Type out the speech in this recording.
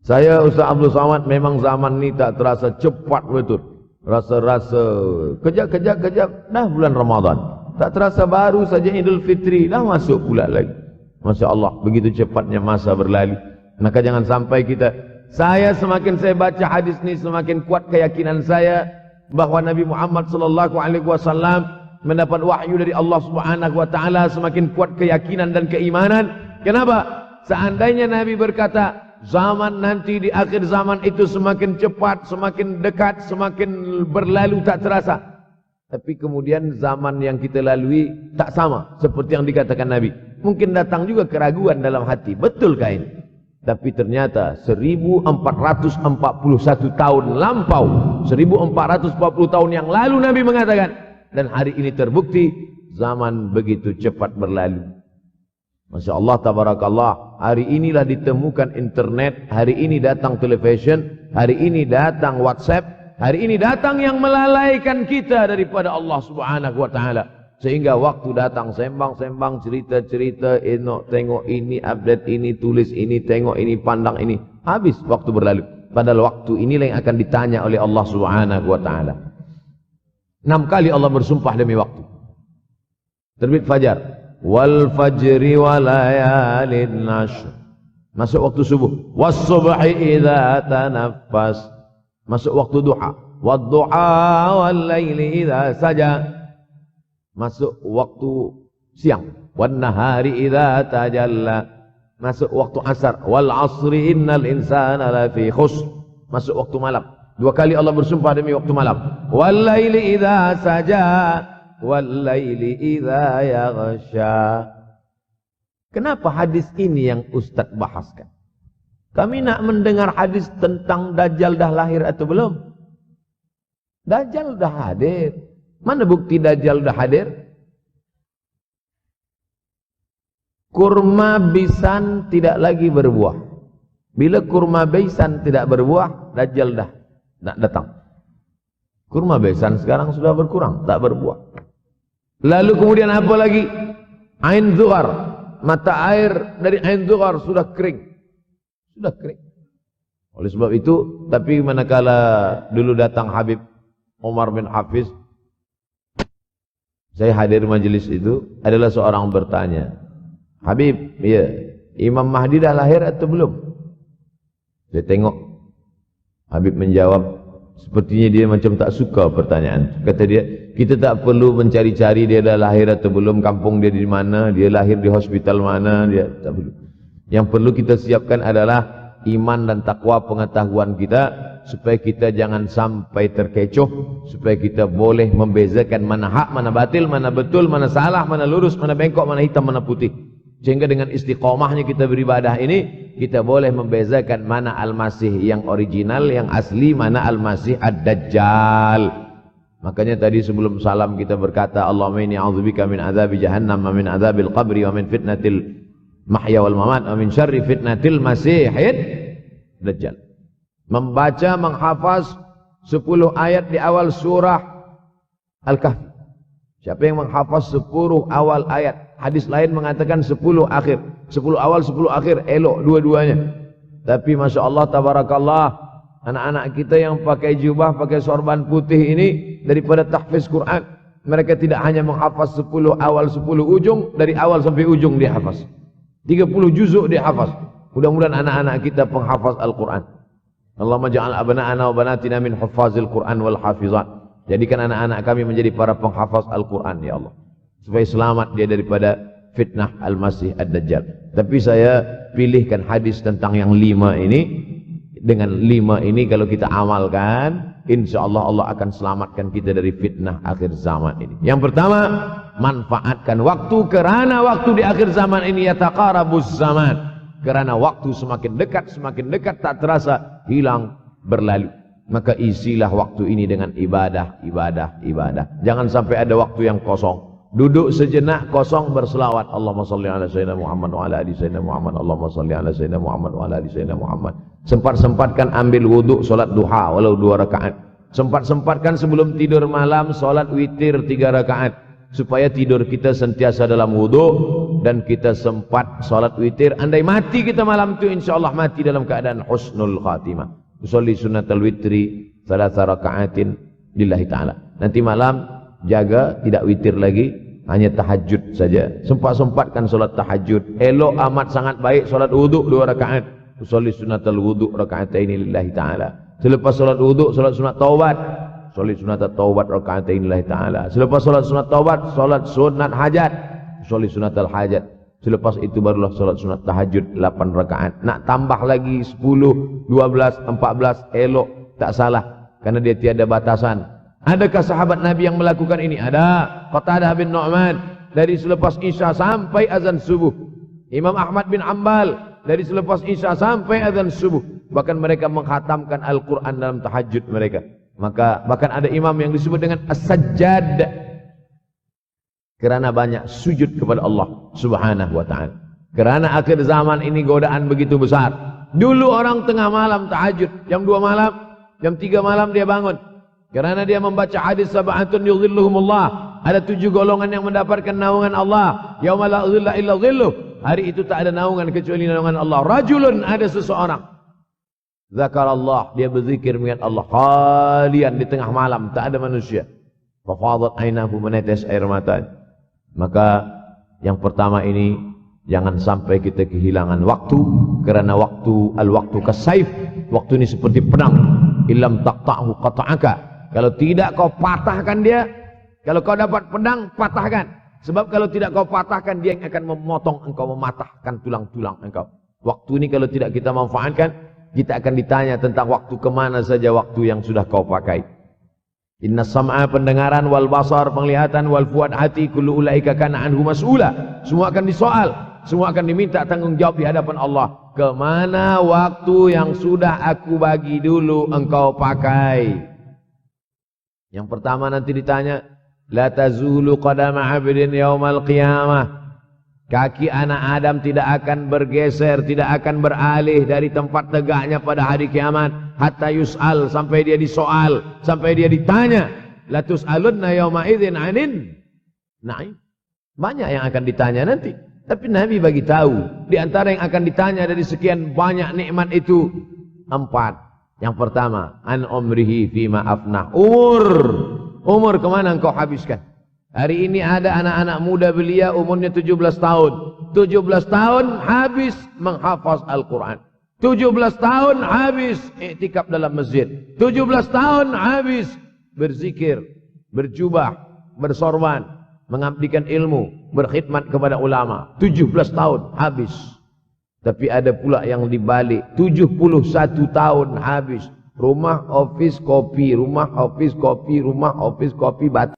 Saya Ustaz Abdul Somad, memang zaman ini tak terasa cepat betul. Rasa-rasa kejap, dah bulan Ramadan. Tak terasa baru saja Idul Fitri, dah masuk pula lagi. Masya Allah, begitu cepatnya masa berlalu. Maka jangan sampai semakin saya baca hadis ini, semakin kuat keyakinan saya bahawa Nabi Muhammad SAW mendapat wahyu dari Allah Subhanahu Wa Taala. Semakin kuat keyakinan dan keimanan. Kenapa? Seandainya Nabi berkata, zaman nanti di akhir zaman itu semakin cepat, semakin dekat, semakin berlalu tak terasa. Tapi kemudian zaman yang kita lalui tak sama seperti yang dikatakan Nabi. Mungkin datang juga keraguan dalam hati, betulkah ini? Tapi ternyata 1441 tahun lampau, 1440 tahun yang lalu Nabi mengatakan, dan hari ini terbukti zaman begitu cepat berlalu. Masya Allah, tabarakallah. Hari inilah ditemukan internet, hari ini datang television, hari ini datang WhatsApp, hari ini datang yang melalaikan kita daripada Allah Subhanahu Wa Taala. Sehingga waktu datang sembang-sembang, cerita-cerita, tengok ini, update ini, tulis ini, tengok ini, pandang ini. Habis waktu berlalu. Padahal waktu inilah yang akan ditanya oleh Allah Subhanahu Wa Taala. 6 kali Allah bersumpah demi waktu. Terbit fajar. Wal fajri wa layalin ashr. Masuk waktu subuh. Was subhi idza tanaffas. Masuk waktu duha. Wad duha wal laili idza saja. Masuk waktu siang. Wan nahari idza tajalla. Masuk waktu asar. Wal asri innal insana lafi khusr. Masuk waktu malam. 2 kali Allah bersumpah demi waktu malam. Wal laili idza saja. Wal-laili idza yaghsha. Kenapa hadis ini yang Ustaz bahaskan? Kami nak mendengar hadis tentang Dajjal dah lahir atau belum? Dajjal dah hadir. Mana bukti Dajjal dah hadir? Kurma bisan tidak lagi berbuah. Bila kurma bisan tidak berbuah, Dajjal dah nak datang. Kurma bisan sekarang sudah berkurang, tak berbuah. Lalu kemudian apa lagi? Ain Zuhar, mata air dari Ain Zuhar sudah kering. Sudah kering. Oleh sebab itu, tapi manakala dulu datang Habib Umar bin Hafiz, saya hadir majelis itu, adalah seorang bertanya, Habib, ya, Imam Mahdi dah lahir atau belum? Saya tengok, Habib menjawab, sepertinya dia macam tak suka pertanyaan. Kata dia, kita tak perlu mencari-cari dia dah lahir atau belum, kampung dia di mana, dia lahir di hospital mana, dia tak perlu. Yang perlu kita siapkan adalah iman dan takwa pengetahuan kita, supaya kita jangan sampai terkecoh, supaya kita boleh membezakan mana hak, mana batil, mana betul, mana salah, mana lurus, mana bengkok, mana hitam, mana putih. Sehingga dengan istiqomahnya kita beribadah ini, kita boleh membezakan mana Al-Masih yang original, yang asli, mana Al-Masih Ad-Dajjal. Makanya tadi sebelum salam kita berkata, Allahumma inni a'udzubika min adzabi jahannam wa min adzabil qabri wa min fitnatil mahya wal mamat wa min syarri fitnatil masihid dajjal. Membaca, menghafaz 10 ayat di awal surah Al-Kahfi. Siapa yang menghafaz 10 awal ayat, hadis lain mengatakan 10 akhir. 10 awal, 10 akhir, elok dua-duanya. Tapi Masya Allah, tabarakallah, anak-anak kita yang pakai jubah, pakai sorban putih ini, daripada tahfiz Quran, mereka tidak hanya menghafaz 10 awal, 10 ujung, dari awal sampai ujung dia hafaz. 30 juzuk dia hafaz. Mudah-mudahan anak-anak kita penghafaz Al-Quran. Allahumma ja'al abna'ana wa banatina min huffazil Quran wal hafizat. Jadikan anak-anak kami menjadi para penghafaz Al-Quran, ya Allah, supaya selamat dia daripada fitnah Al-Masih Ad-Dajjal. Tapi saya pilihkan hadis tentang yang 5 ini. Dengan 5 ini kalau kita amalkan, insya Allah Allah akan selamatkan kita dari fitnah akhir zaman ini. Yang pertama, manfaatkan waktu, kerana waktu di akhir zaman ini yataqarabuz zaman. Kerana waktu semakin dekat tak terasa, hilang, berlalu. Maka isilah waktu ini dengan ibadah. Jangan sampai ada waktu yang kosong. Duduk sejenak kosong berselawat. Allahumma salli ala sayyidina Muhammad wa ala ali sayyidina Muhammad. Allahumma salli ala sayyidina Muhammad wa ala ali sayyidina Muhammad. Sempat-sempatkan ambil wuduk solat duha walau 2 rakaat. Sempat-sempatkan sebelum tidur malam solat witir 3 rakaat. supaya tidur kita sentiasa dalam wudu dan kita sempat salat witir. Andai mati kita malam itu, insyaallah mati dalam keadaan husnul khatimah. Usolli sunnatal witri salasa raka'atin lillahi ta'ala. Nanti malam jaga tidak witir lagi, hanya tahajud saja. Sempat-sempatkan solat tahajud. Elok amat sangat baik solat wudu 2 rakaat. Usolli sunnatal wudu raka'ataini lillahi ta'ala. Selepas solat wudu, solat sunat taubat. Usolli sunnatat taubat raka'ataini lillahi ta'ala. Selepas solat sunat taubat, solat sunat hajat. Usolli sunnatal hajat. Selepas itu barulah solat sunat tahajud 8 rakaat. Nak tambah lagi 10, 12, 14 elok, tak salah, karena dia tiada batasan. Adakah sahabat Nabi yang melakukan ini? Ada. Qatadah bin Nu'man dari selepas Isya sampai azan subuh. Imam Ahmad bin Ambal dari selepas Isya sampai azan subuh. Bahkan mereka mengkhatamkan Al-Quran dalam tahajud mereka. Maka bahkan ada imam yang disebut dengan As-Sajjad, kerana banyak sujud kepada Allah Subhanahu wa ta'ala. Kerana akhir zaman ini godaan begitu besar. Dulu orang tengah malam tahajud, jam 2 malam, jam 3 malam dia bangun. Kerana dia membaca hadis sab'atun yudhilluhumullah. Ada 7 golongan yang mendapatkan naungan Allah. Yauma la dhilla illa dhilluh. Hari itu tak ada naungan kecuali naungan Allah. Rajulun, ada seseorang. Zakarallah, dia berzikir mengingat Allah. Khalian, di tengah malam, tak ada manusia. Fafadat ainahu, menetes air mata. Maka yang pertama ini, jangan sampai kita kehilangan waktu. Kerana waktu, al-waktu kasaif. Waktu ini seperti pedang. Illam taqta'hu qata'aka. Kalau tidak kau patahkan dia. Kalau kau dapat pedang, patahkan. Sebab kalau tidak kau patahkan, dia yang akan memotong engkau, mematahkan tulang-tulang engkau. Waktu ini kalau tidak kita manfaatkan, kita akan ditanya tentang waktu kemana saja waktu yang sudah kau pakai. Inna sam'a, pendengaran, wal basar, penglihatan, wal fuad, hati, kullu ulaika kana anhu mas'ula. Semua akan disoal, semua akan diminta tanggungjawab di hadapan Allah. Kemana waktu yang sudah aku bagi dulu engkau pakai? Yang pertama nanti ditanya, la tazulu qadama 'abdin yaumal qiyamah. Kaki anak Adam tidak akan bergeser, tidak akan beralih dari tempat tegaknya pada hari kiamat. Hatta yus'al, sampai dia disoal, sampai dia ditanya. La tus'alunna yauma idzin 'anin na'im. Banyak yang akan ditanya nanti. Tapi Nabi bagi tahu, di antara yang akan ditanya dari sekian banyak nikmat itu, 4. Yang pertama, an umrihi fima afnah. Umur kemana engkau habiskan? Hari ini ada anak-anak muda belia umurnya 17 tahun. 17 tahun habis menghafaz Al-Quran. 17 tahun habis iktikaf dalam masjid. 17 tahun habis berzikir, berjubah, bersorban, mengabdikan ilmu, berkhidmat kepada ulama. 17 tahun habis. Tapi ada pula yang dibalik, 71 tahun habis. Rumah, office, kopi, rumah, office, kopi, rumah, office, kopi, batal.